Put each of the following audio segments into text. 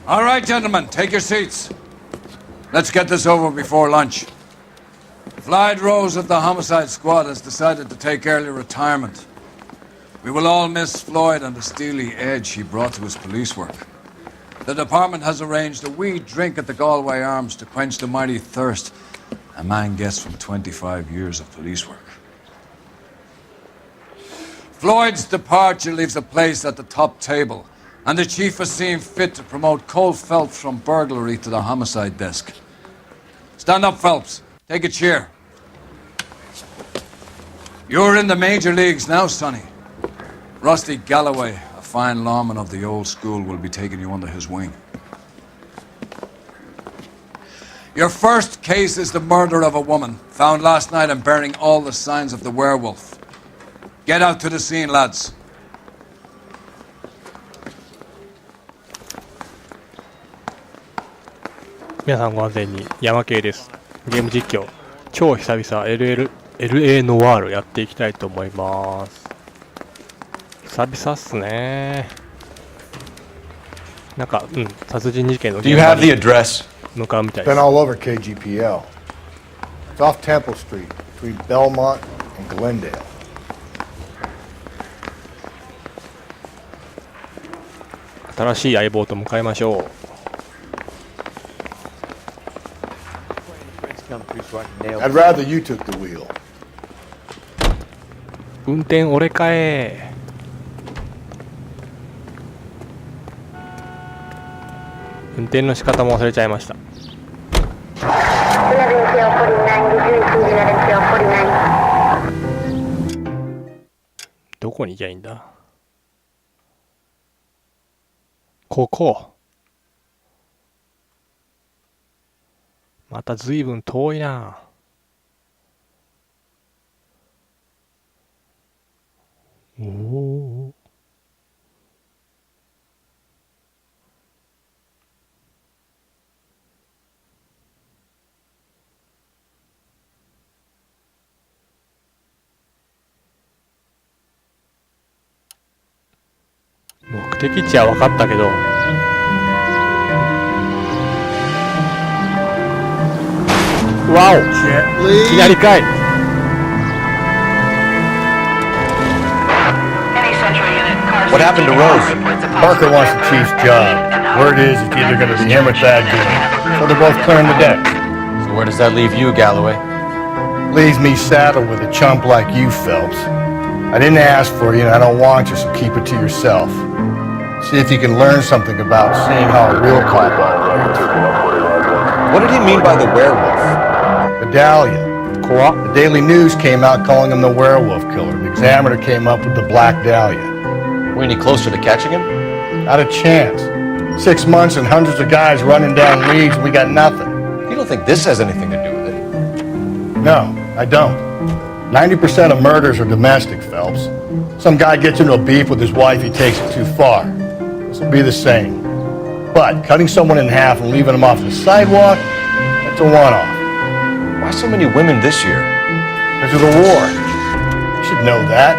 All right, gentlemen, take your seats. Let's get this over before lunch. Floyd Rose of the Homicide Squad has decided to take early retirement. We will all miss Floyd and the steely edge he brought to his police work. The department has arranged a wee drink at the Galway Arms to quench the mighty thirst a man gets from 25 years of police work. Floyd's departure leaves a place at the top table, and the chief has seen fit to promote Cole Phelps from burglary to the homicide desk. Stand up, Phelps. Take a chair. You're in the major leagues now, Sonny. Rusty Galloway, a fine lawman of the old school, will be taking you under his wing. Your first case is the murder of a woman, found last night and bearing all the signs of the werewolf. Get out to the scene, lads. 皆さんご安全に。山系です。ゲーム実況超久々 L.A. ノワールやっていきたいと思います。久々っすね。なんか殺人事件の現場に向かうみたいです。 Been all over KGPL. It's off Temple Street between Belmont and Glendale. 新しい相棒と向かいましょう。I'd rather you took the wheel. 運転俺かえ。運転の仕方も忘れちゃいました。どこに行きゃいいんだ。ここ。またずいぶん遠いな。おお。目的地は分かったけど。わお、いきなりかい。What happened to Rose? Parker wants the chief's job. Word is it's either going to be him or Thad Dean. So they're both clearing the deck. So where does that leave you, Galloway? Leaves me saddled with a chump like you, Phelps. I didn't ask for you and I don't want you, so keep it to yourself. See if you can learn something about seeing how a real cop operates. What did he mean by the werewolf? Medallion. The Daily News came out calling him the werewolf killer. The Examiner came up with the Black Dahlia. Were any closer to catching him? Not a chance. 6 months and hundreds of guys running down leads and we got nothing. You don't think this has anything to do with it? No, I don't. 90% of murders are domestic, Phelps. Some guy gets into a beef with his wife, he takes it too far. This will be the same. But cutting someone in half and leaving them off the sidewalk, that's a one-off. Why so many women this year? Because of the war. You should know that.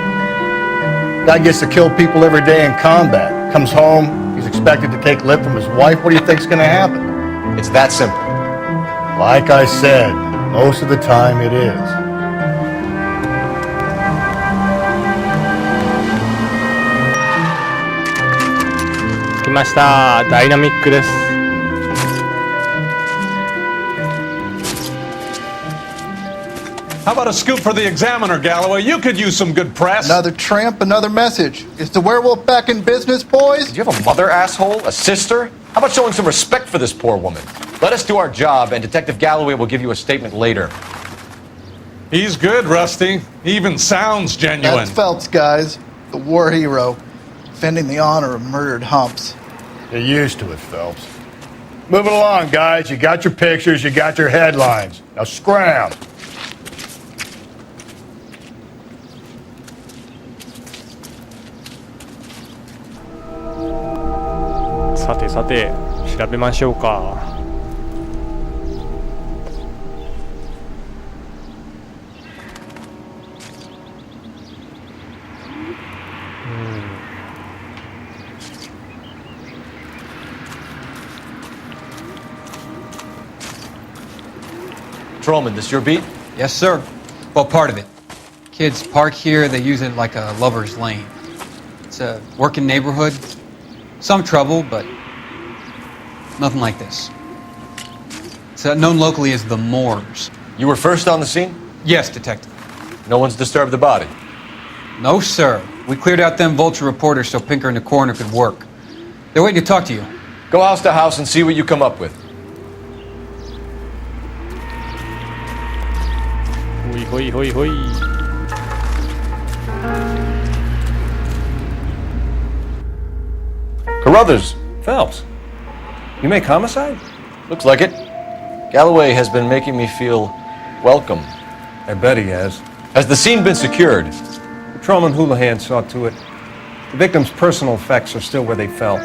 Guy gets to kill people every day in combat. Comes home, he's expected to take lip from his wife. What do you think's going to happen? It's that simple. Like I said, most of the time it is. 来ました。ダイナミックです。How about a scoop for the Examiner, Galloway? You could use some good press. Another tramp, another message. Is the werewolf back in business, boys? Do you have a mother, asshole? A sister? How about showing some respect for this poor woman? Let us do our job, and Detective Galloway will give you a statement later. He's good, Rusty. He even sounds genuine. That's Phelps, guys. The war hero. Defending the honor of murdered humps. Get used to it, Phelps. Moving along, guys. You got your pictures, you got your headlines. Now scram. さてさて、調べましょうか。Patrolman, this your beat? Yes, sir. Well, part of it. Kids park here, they use it like a lover's lane. It's a working neighborhood. Some trouble, but nothing like this. It's known locally as the Moors. You were first on the scene? Yes, Detective. No one's disturbed the body. No, sir. We cleared out them vulture reporters so Pinker and the coroner could work. They're waiting to talk to you. Go house to house and see what you come up with. ほいほいほいほい。Carruthers, Phelps. You make homicide? Looks like it. Galloway has been making me feel welcome. I bet he has. Has the scene been secured? Patrolman Houlihan saw to it. The victim's personal effects are still where they fell.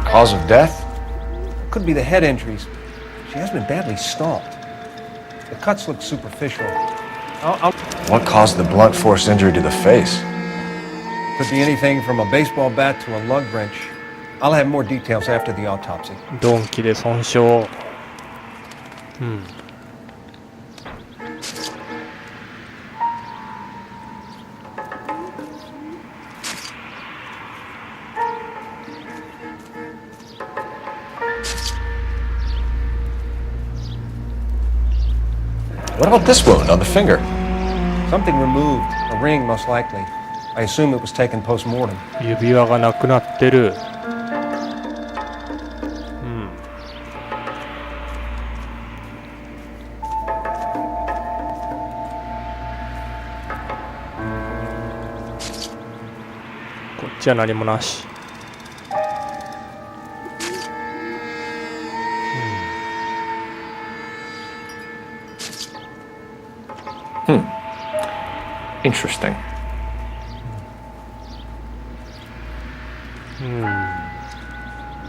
Cause of death? Could be the head injuries. She has been badly stomped. The cuts look superficial. What caused the blunt force injury to the face? Could be anything from a baseball bat to a lug wrench. I'll have more details after the autopsy. 鈍器で損傷。うん。What about this wound on the finger? Something removed. A ring, most likely. I assume it was taken post-mortem. 指輪がなくなってる。うん。こっちは何もなし。Interesting.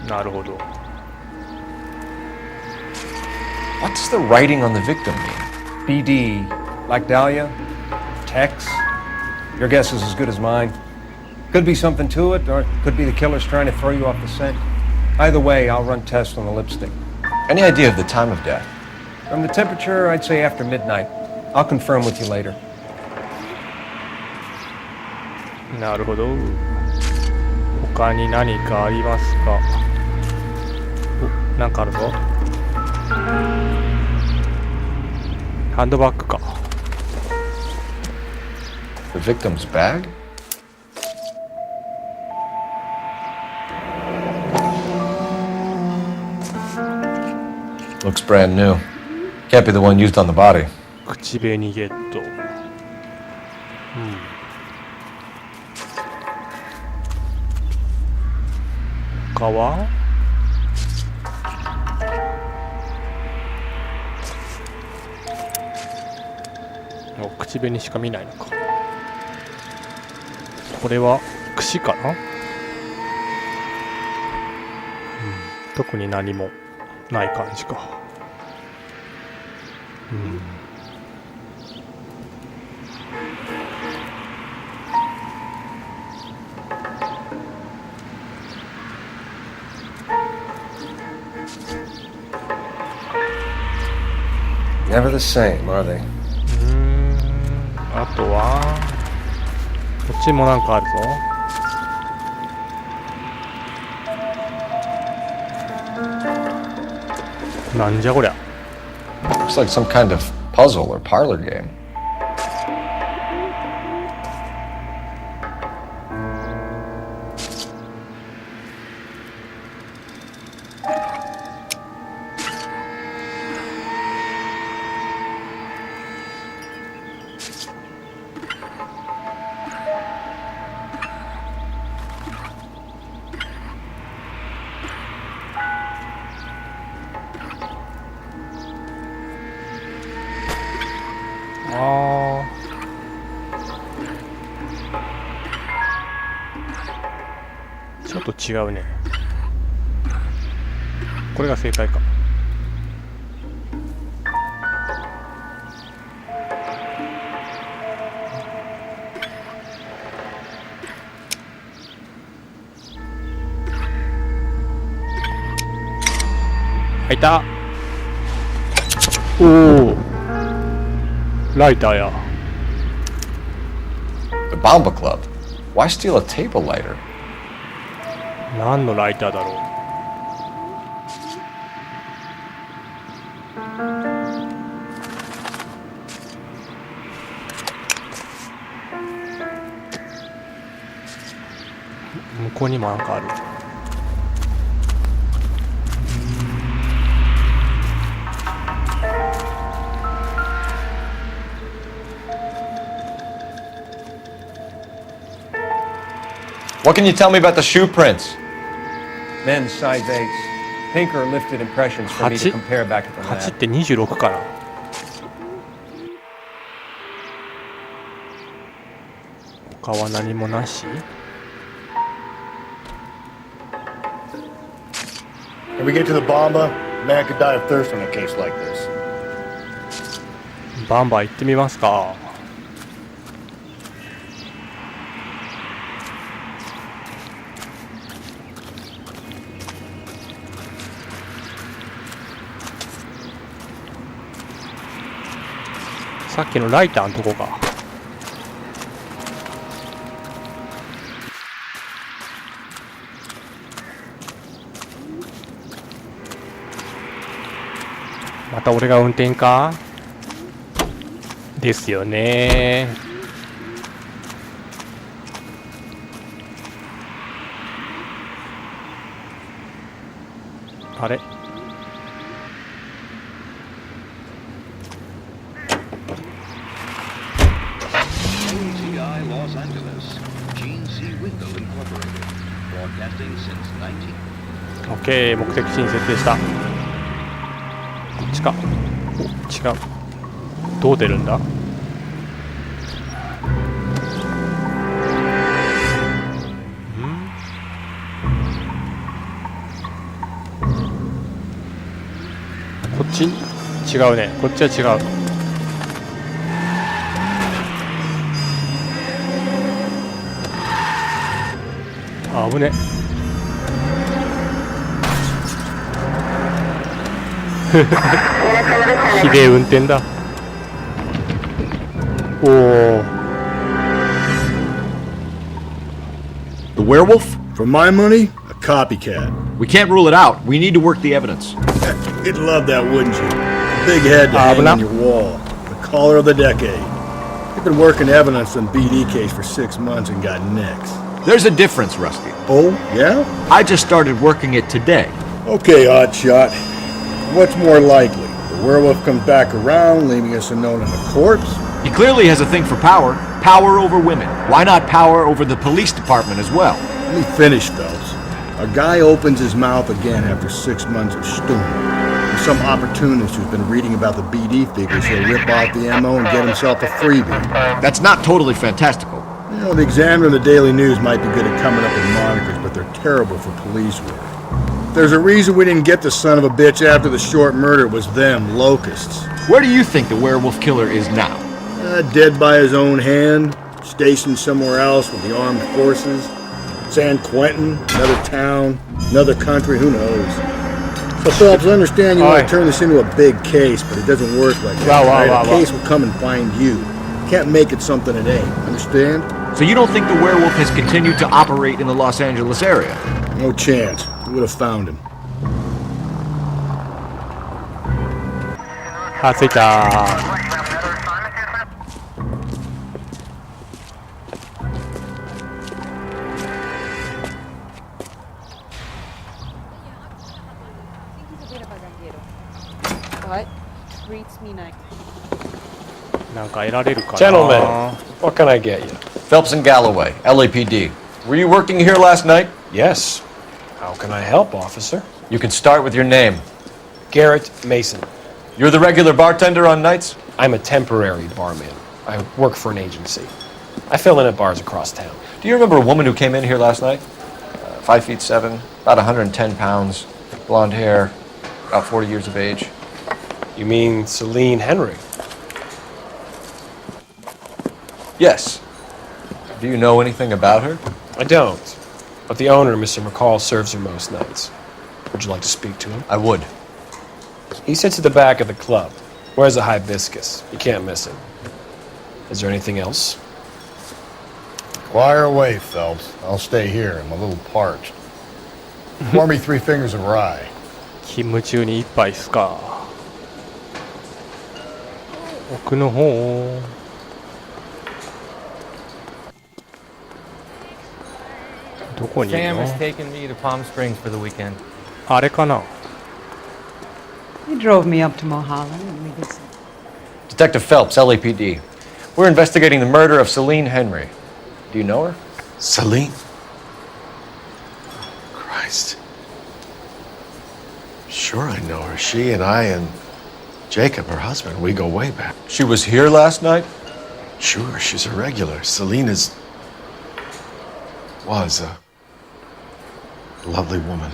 なるほど。What does the writing on the victim mean? BD. Like Dahlia? Tex? Your guess is as good as mine. Could be something to it, or it could be the killer's trying to throw you off the scent. Either way, I'll run tests on the lipstick. Any idea of the time of death? From the temperature, I'd say after midnight. I'll confirm with you later. なるほど。他に何かありますか？お、なんかあるぞ。ハンドバッグか。The victim's bag? Looks brand new. Can't be the one used on the body. 口紅ゲット。他は？お、口紅しか見ないのか。これは櫛かな？特に何もない感じか。Never the same, are they? あとはこっちもなんかあるぞ。なんじゃこりゃ。Looks like some kind of puzzle or parlor game.ちょっと違うね。これが正解か。あ、いた。おお、ライターや。 The Bomba Club. Why steal a table lighter? 何のライターだろう。向こうにもなんかある。What can you tell me about the shoe prints? Men's size 8s. Pinker lifted impressions for me to compare back at the 8 lab. って26かな。他は何もなし。 When we get to the Bomba, a man could die of thirst on a case like this. バンバン行ってみますか。さっきのライターのとこか。また俺が運転かですよね。あれ、オッケー、目的地に設定した。こっちか。お、違う。どう出るんだ。こっち違うね。こっちは違う。あ、危ね。ひでえ運転だ。おお。 The werewolf? For my money, a copycat. We can't rule it out. We need to work the evidence. You'd love that, wouldn't you? Big head to hang on your wall. The caller of the decade. You've been working evidence on BD case for 6 months and got nicks. There's a difference, Rusty. Oh, yeah? I just started working it today. Okay, Oddshot. What's more likely? The werewolf comes back around, leaving us a note on the corpse? He clearly has a thing for power. Power over women. Why not power over the police department as well? Let me finish, Phelps. A guy opens his mouth again after 6 months of stewing. There's some opportunist who's been reading about the BD figures. He'll rip off the MO and get himself a freebie. That's not totally fantastical. You know, the Examiner and the Daily News might be good at coming up with monikers, but they're terrible for police work. There's a reason we didn't get the son of a bitch after the short murder. It was them, locusts. Where do you think the werewolf killer is now? Dead by his own hand, stationed somewhere else with the armed forces. San Quentin, another town, another country, who knows? So Phelps, I understand you want to turn this into a big case, but it doesn't work like that. A case will come and find you. Can't make it something it ain't, understand? So you don't think the werewolf has continued to operate in the Los Angeles area? No chance. We would have found him. あ、着いた。なんか得られるかな。 Gentlemen, what can I get you? Phelps and Galloway, LAPD. Were you working here last night? Yes. How can I help, officer? You can start with your name. Garrett Mason. You're the regular bartender on nights? I'm a temporary barman. I work for an agency. I fill in at bars across town. Do you remember a woman who came in here last night? 5'7", about 110 pounds, blonde hair, about 40 years of age. You mean Celine Henry? Yes. Do you know anything about her? I don't. But the owner, Mr. McCall, serves her most nights. Would you like to speak to him? I would. He sits at the back of the club. Wears a hibiscus. You can't miss it. Is there anything else? Fire away, Phelps. I'll stay here. I'm a little parched. Pour me 3 fingers of rye. 勤務中に一杯っすか。奥の方。どこにいる Sam の has taken me to Palm Springs for the weekend. あれかな。 He drove me up to Mulholland and we did some. Detective Phelps, LAPD. We're investigating the murder of Celine Henry. Do you know her? Celine? Christ. Sure, I know her. She and I and Jacob, her husband, we go way back. She was here last night? Sure, she's a regular. Celine was a lovely woman.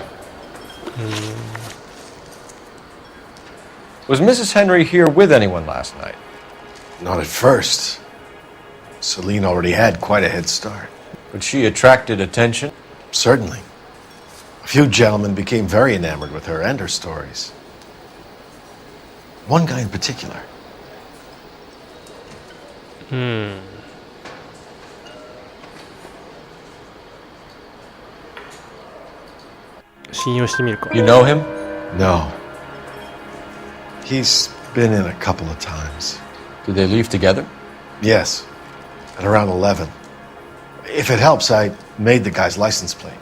Was Mrs. Henry here with anyone last night? Not at first. Celine already had quite a head start. But she attracted attention? Certainly. A few gentlemen became very enamored with her and her stories. One guy in particular. 信用してみるか。 You know him? No. He's been in a couple of times. Did they leave together? Yes. At around 11. If it helps, I made the guy's license plate.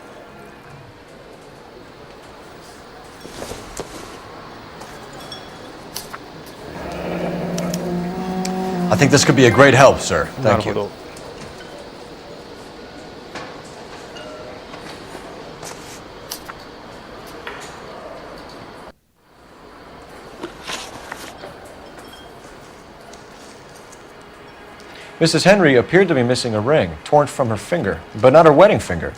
I think this could be a great help, sir. なる Thank ほ you. ど。Mrs. Henry appeared to be missing a ring, torn from her finger, but not her wedding finger.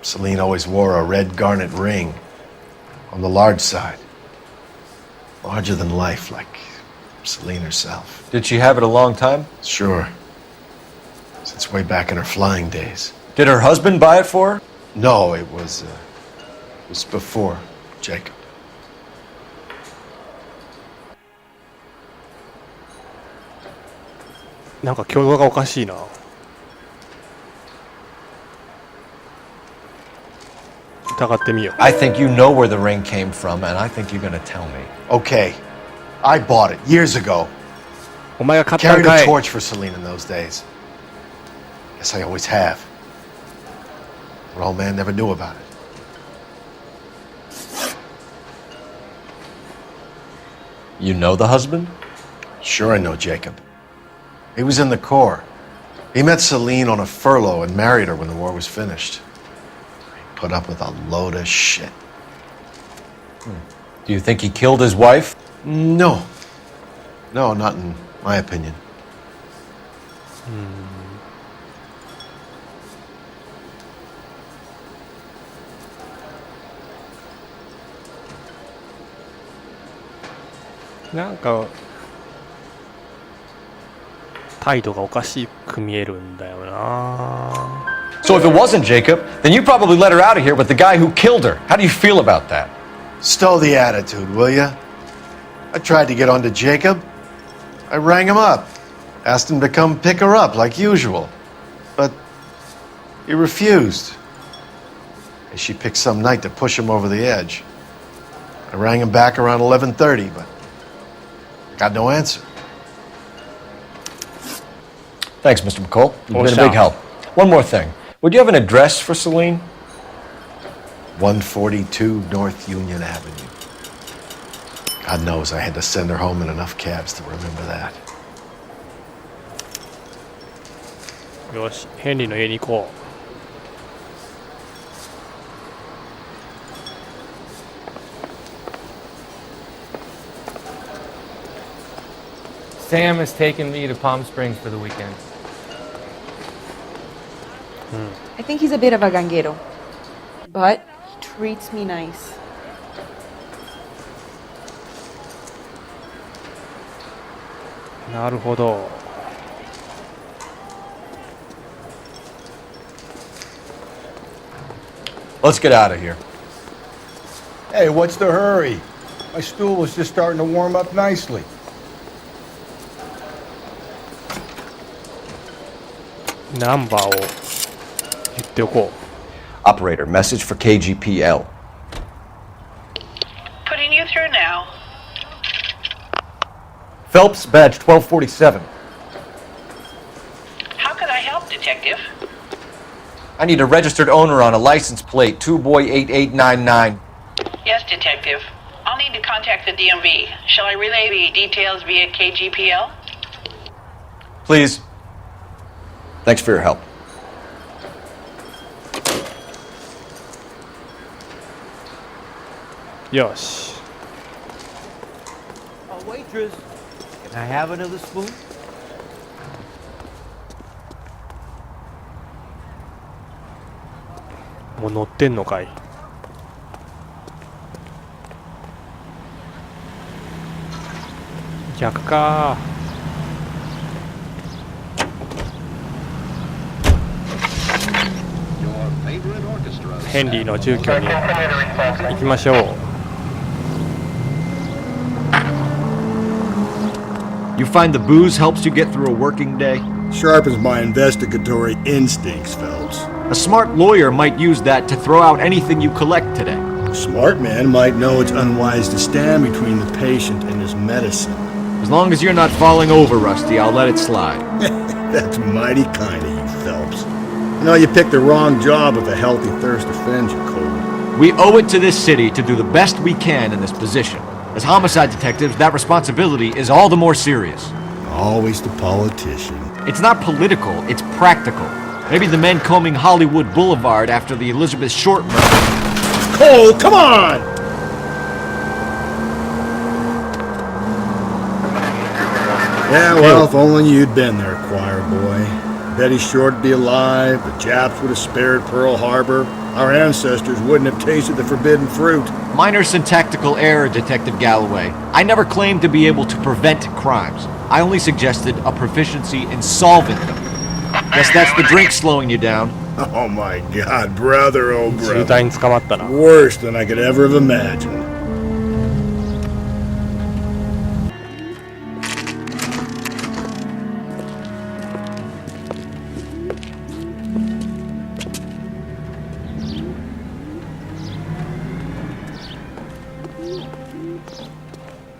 Celine always wore a red garnet ring on the large side. Larger than life, like Celine herself. Did she have it a long time? Sure. Since way back in her flying days. Did her husband buy it for her? No, it was before Jacob. なんか挙動がおかしいな。疑ってみよう。 I think you know where the ring came from, and I think you're gonna tell me. Okay. I bought it years ago. お前が買ったん Carried か a い。 torch for Celine in those days. Guess I always have. But old man never knew about it. You know the husband? Sure I know Jacob. He was in the Corps. He met Celine on a furlough and married her when the war was finished. He put up with a load of shit. Do you think he killed his wife? No. No, not in my opinion. Hmm. なんか態度がおかしく見えるんだよな。 So if it wasn't Jacob, then you probably let her out of here with the guy who killed her. How do you feel about that? Stow the attitude, will ya? I tried to get onto Jacob. I rang him up. Asked him to come pick her up like usual. But he refused. And she picked some night to push him over the edge. I rang him back around 11:30, but got no answer. Thanks, Mr. McCall. You've Oh, been a sure. big help. One more thing. Would you have an address for Celine? 142 North Union Avenue. God knows I had to send her home in enough cabs to remember that. よし、ヘンリーの家に行こ Sam has taken me to Palm Springs for the weekend. I think he's a bit of a ganguero, but he treats me nice. う。なるほど。 Let's get out of here. Hey, what's the hurry? My stool was just starting to warm up nicely. ナンバーを言っておこう。 Operator, message for KGPL. Putting you through now. Phelps, badge 1247. How can I help, Detective? I need a registered owner on a license plate 2boy8899. Yes, Detective. I'll need to contact the DMV. Shall I relay the details via KGPL? Please. Thanks for your help. Yosh. Oh, waitress, can I have another spoon? もう乗ってんのかい。逆か。ヘンリーの住居に行きましょう。You find the booze helps you get through a working day? Sharpens my investigatory instincts, Phelps. A smart lawyer might use that to throw out anything you collect today. A smart man might know it's unwise to stand between the patient and his medicine. As long as you're not falling over, Rusty, I'll let it slide. That's mighty kind of you, Phelps. You know, you picked the wrong job if a healthy thirst offends you, Cole. We owe it to this city to do the best we can in this position. As homicide detectives, that responsibility is all the more serious. Always the politician. It's not political, it's practical. Maybe the men combing Hollywood Boulevard after the Elizabeth Short murder. Cole, come on! Yeah, well, if only you'd been there, choir boy. Betty Short would be alive, the Japs would have spared Pearl Harbor, our ancestors wouldn't have tasted the forbidden fruit. Minor syntactical error, Detective Galloway. I never claimed to be able to prevent crimes. I only suggested a proficiency in solving them. Guess that's the drink slowing you down. Oh my God, brother, oh 渋 brother. 滞に捕まったな。 Worse than I could ever have imagined. .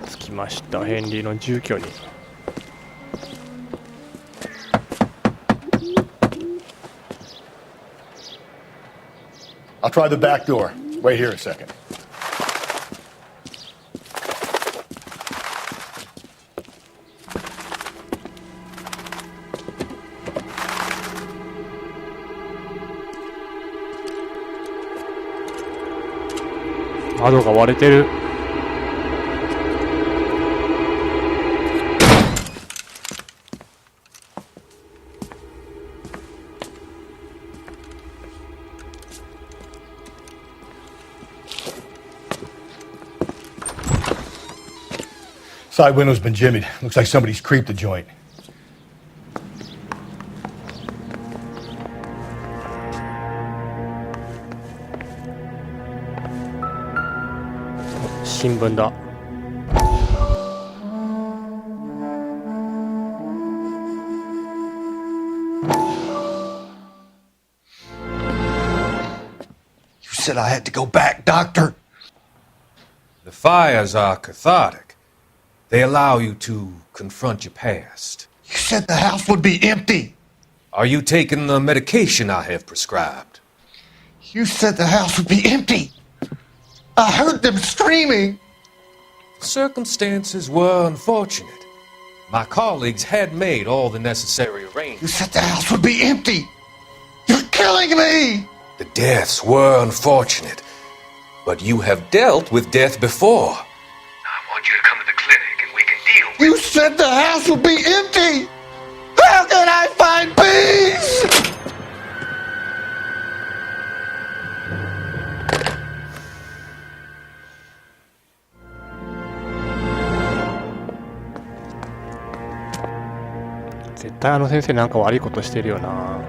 着きました。ヘンリーの住居に。I'll try the back door. Wait here a second. .窓が割れてる。Side window's been jimmied. Looks like somebody's creeped the joint. 新聞だ。You said I had to go back, Doctor. The fires are cathartic. They allow you to confront your past. You said the house would be empty. Are you taking the medication I have prescribed? You said the house would be empty. I heard them screaming. Circumstances were unfortunate. My colleagues had made all the necessary arrangements. You said the house would be empty. You're killing me. The deaths were unfortunate, but you have dealt with death before. I want you to come to the clinic and we can deal with it. You said the house would be empty. How can I find peace? 絶対あの先生なんか悪いことしてるよな。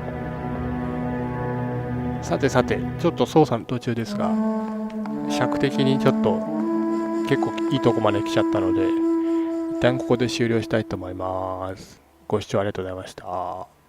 さてさて、ちょっと操作の途中ですが、尺的にちょっと結構いいとこまで来ちゃったので、一旦ここで終了したいと思います。ご視聴ありがとうございました。